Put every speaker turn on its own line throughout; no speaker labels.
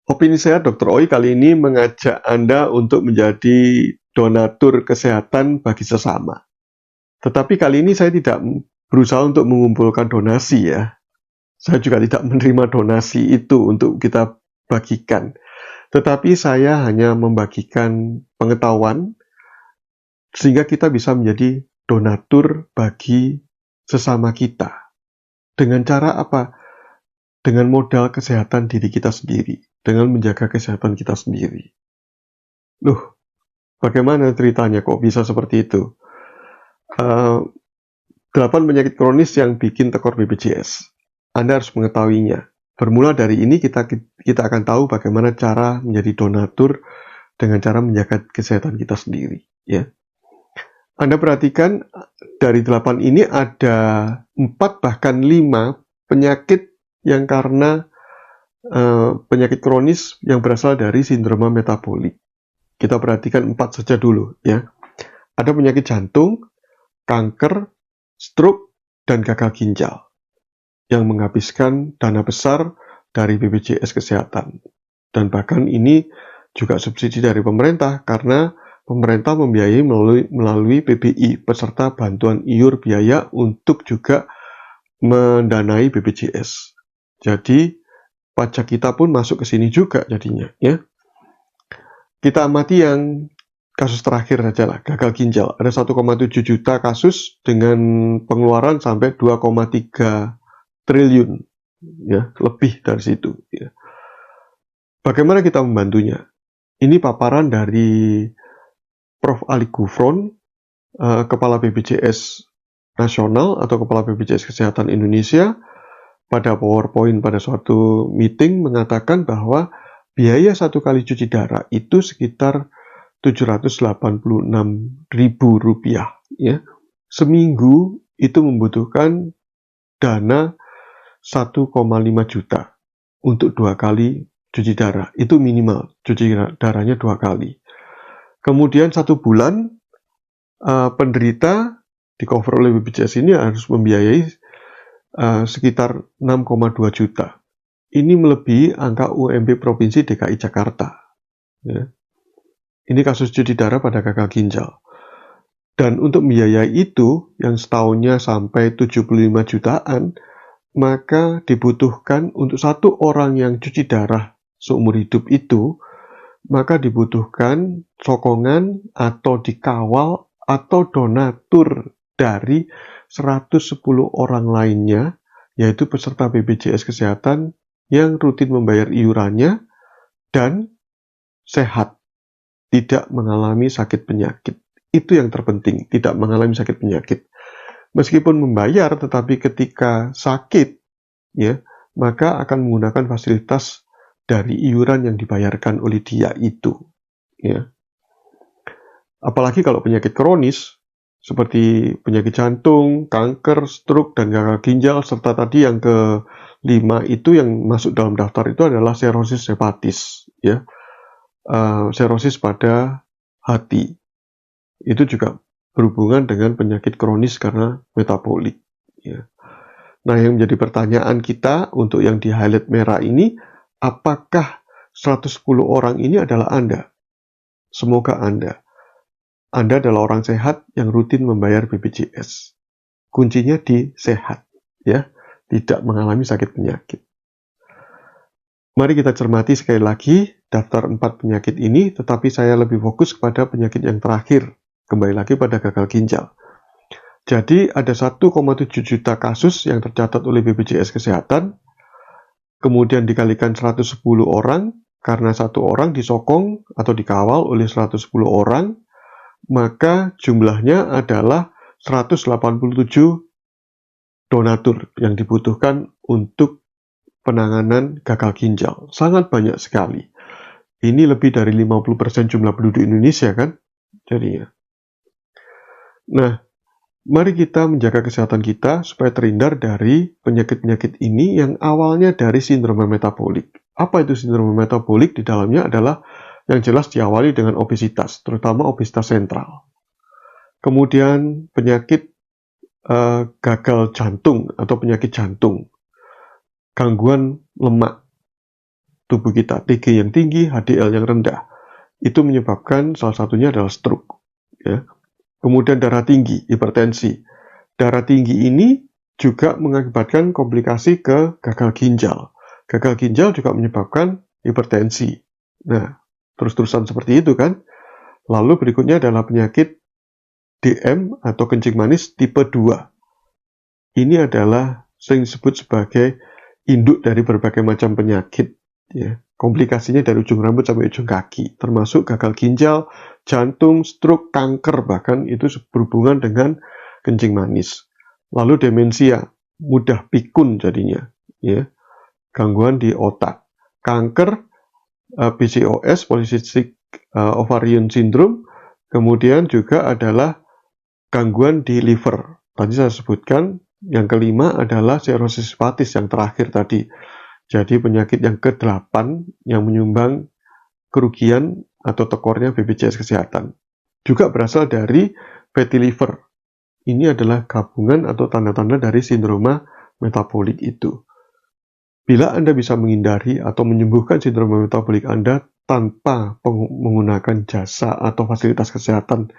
Opini saya, Dr. Oi kali ini mengajak Anda untuk menjadi donatur kesehatan bagi sesama. Tetapi kali ini saya tidak berusaha untuk mengumpulkan donasi ya. Saya juga tidak menerima donasi itu untuk kita bagikan. Tetapi saya hanya membagikan pengetahuan sehingga kita bisa menjadi donatur bagi sesama kita. Dengan cara apa? Dengan modal kesehatan diri kita sendiri, dengan menjaga kesehatan kita sendiri. Loh, bagaimana ceritanya kok bisa seperti itu? 8 penyakit kronis yang bikin tekor BPJS. Anda harus mengetahuinya. Bermula dari ini kita akan tahu bagaimana cara menjadi donatur dengan cara menjaga kesehatan kita sendiri. Ya. Anda perhatikan dari 8 ini ada 4 bahkan 5 penyakit yang karena penyakit kronis yang berasal dari sindroma metabolik. Kita perhatikan 4 saja dulu ya. Ada penyakit jantung, kanker, stroke, dan gagal ginjal yang menghabiskan dana besar dari BPJS Kesehatan. Dan bahkan ini juga subsidi dari pemerintah karena pemerintah membiayai melalui PBI, peserta bantuan iur biaya untuk juga mendanai BPJS. Jadi pajak kita pun masuk ke sini juga jadinya ya. Kita amati yang kasus terakhir saja lah, gagal ginjal. Ada 1,7 juta kasus dengan pengeluaran sampai 2,3 triliun, ya, lebih dari situ. Ya. Bagaimana kita membantunya? Ini paparan dari Prof. Ali Gufron, Kepala BPJS Nasional atau Kepala BPJS Kesehatan Indonesia, pada PowerPoint pada suatu meeting mengatakan bahwa biaya 1 kali cuci darah itu sekitar Rp786.000 ya. Seminggu itu membutuhkan dana 1,5 juta untuk 2 kali cuci darah. Itu minimal, cuci darahnya 2 kali. Kemudian 1 bulan penderita di cover oleh BPJS ini harus membiayai sekitar 6,2 juta. Ini melebihi angka UMP Provinsi DKI Jakarta. Ya. Ini kasus cuci darah pada gagal ginjal. Dan untuk membiayai itu, yang setahunnya sampai 75 jutaan, maka dibutuhkan untuk 1 orang yang cuci darah seumur hidup itu, maka dibutuhkan sokongan atau dikawal atau donatur dari 110 orang lainnya, yaitu peserta BPJS Kesehatan yang rutin membayar iurannya dan sehat, tidak mengalami sakit penyakit. Itu yang terpenting, tidak mengalami sakit penyakit. Meskipun membayar, tetapi ketika sakit, ya, maka akan menggunakan fasilitas dari iuran yang dibayarkan oleh dia itu. Ya. Apalagi kalau penyakit kronis, seperti penyakit jantung, kanker, stroke, dan gagal ginjal, serta tadi yang ke-5 itu yang masuk dalam daftar itu adalah serosis hepatis, ya, serosis pada hati. Itu juga berhubungan dengan penyakit kronis karena metabolik. Ya. Nah, yang menjadi pertanyaan kita untuk yang di highlight merah ini, apakah 110 orang ini adalah Anda? Semoga Anda. Anda adalah orang sehat yang rutin membayar BPJS. Kuncinya di sehat, ya, tidak mengalami sakit penyakit. Mari kita cermati sekali lagi daftar 4 penyakit ini, tetapi saya lebih fokus kepada penyakit yang terakhir, kembali lagi pada gagal ginjal. Jadi ada 1,7 juta kasus yang tercatat oleh BPJS Kesehatan, kemudian dikalikan 110 orang, karena 1 orang disokong atau dikawal oleh 110 orang, maka jumlahnya adalah 187 donatur yang dibutuhkan untuk penanganan gagal ginjal. Sangat banyak sekali. Ini lebih dari 50% jumlah penduduk Indonesia kan? Jadinya. Nah, mari kita menjaga kesehatan kita supaya terhindar dari penyakit-penyakit ini yang awalnya dari sindroma metabolik. Apa itu sindroma metabolik? Di dalamnya adalah yang jelas diawali dengan obesitas, terutama obesitas sentral. Kemudian penyakit gagal jantung atau penyakit jantung, gangguan lemak, tubuh kita, TG yang tinggi, HDL yang rendah. Itu menyebabkan salah satunya adalah stroke. Ya. Kemudian darah tinggi, hipertensi. Darah tinggi ini juga mengakibatkan komplikasi ke gagal ginjal. Gagal ginjal juga menyebabkan hipertensi. Nah, terus-terusan seperti itu kan. Lalu berikutnya adalah penyakit DM atau kencing manis tipe 2. Ini adalah sering disebut sebagai induk dari berbagai macam penyakit. Ya. Komplikasinya dari ujung rambut sampai ujung kaki, termasuk gagal ginjal, jantung, stroke, kanker, bahkan itu berhubungan dengan kencing manis. Lalu demensia, mudah pikun jadinya, ya. Gangguan di otak, kanker, PCOS, polycystic ovarian syndrome, kemudian juga adalah gangguan di liver. Tadi saya sebutkan, yang kelima adalah cirrhosis hepatis yang terakhir tadi. Jadi penyakit yang ke-8 yang menyumbang kerugian atau tekornya BPJS Kesehatan. Juga berasal dari fatty liver. Ini adalah gabungan atau tanda-tanda dari sindroma metabolik itu. Bila Anda bisa menghindari atau menyembuhkan sindroma metabolik Anda tanpa menggunakan jasa atau fasilitas kesehatan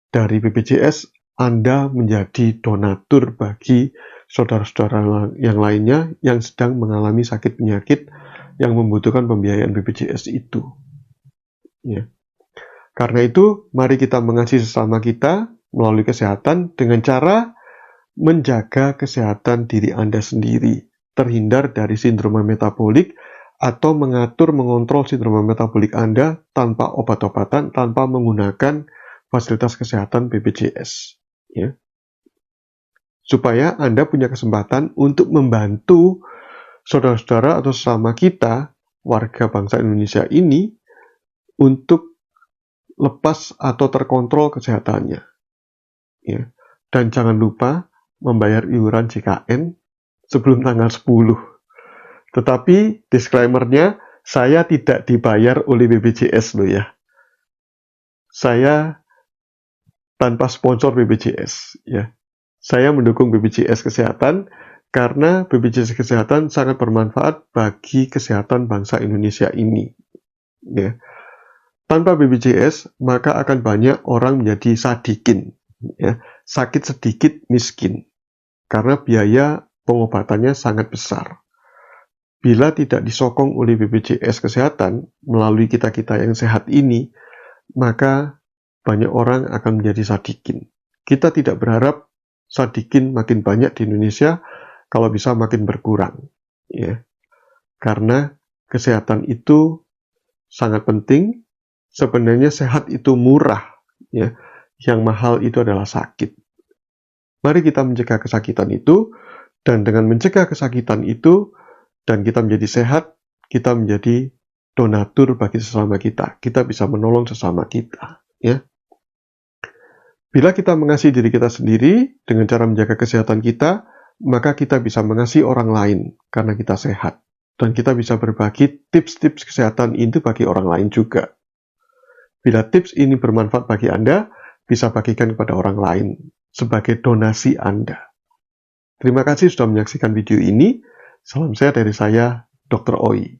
dari BPJS, Anda menjadi donatur bagi saudara-saudara yang lainnya yang sedang mengalami sakit penyakit yang membutuhkan pembiayaan BPJS itu. Ya. Karena itu, mari kita mengasihi sesama kita melalui kesehatan dengan cara menjaga kesehatan diri Anda sendiri, terhindar dari sindroma metabolik atau mengontrol sindroma metabolik Anda tanpa obat-obatan, tanpa menggunakan fasilitas kesehatan BPJS. Ya. Supaya Anda punya kesempatan untuk membantu saudara-saudara atau sesama kita, warga bangsa Indonesia ini, untuk lepas atau terkontrol kesehatannya. Ya. Dan jangan lupa membayar iuran JKN sebelum tanggal 10. Tetapi disclaimer-nya, saya tidak dibayar oleh BPJS loh ya. Saya tanpa sponsor BPJS ya. Saya mendukung BPJS Kesehatan karena BPJS Kesehatan sangat bermanfaat bagi kesehatan bangsa Indonesia ini. Ya. Tanpa BPJS, maka akan banyak orang menjadi sadikin, ya. Sakit sedikit miskin, karena biaya pengobatannya sangat besar. Bila tidak disokong oleh BPJS Kesehatan melalui kita-kita yang sehat ini, maka banyak orang akan menjadi sadikin. Kita tidak berharap sadikin makin banyak di Indonesia, kalau bisa makin berkurang, ya. Karena kesehatan itu sangat penting. Sebenarnya sehat itu murah, ya. Yang mahal itu adalah sakit. Mari kita mencegah kesakitan itu, dan dengan mencegah kesakitan itu, dan kita menjadi sehat, kita menjadi donatur bagi sesama kita. Kita bisa menolong sesama kita, ya. Bila kita mengasihi diri kita sendiri dengan cara menjaga kesehatan kita, maka kita bisa mengasihi orang lain karena kita sehat. Dan kita bisa berbagi tips-tips kesehatan itu bagi orang lain juga. Bila tips ini bermanfaat bagi Anda, bisa bagikan kepada orang lain sebagai donasi Anda. Terima kasih sudah menyaksikan video ini. Salam sehat dari saya, Dr. Oi.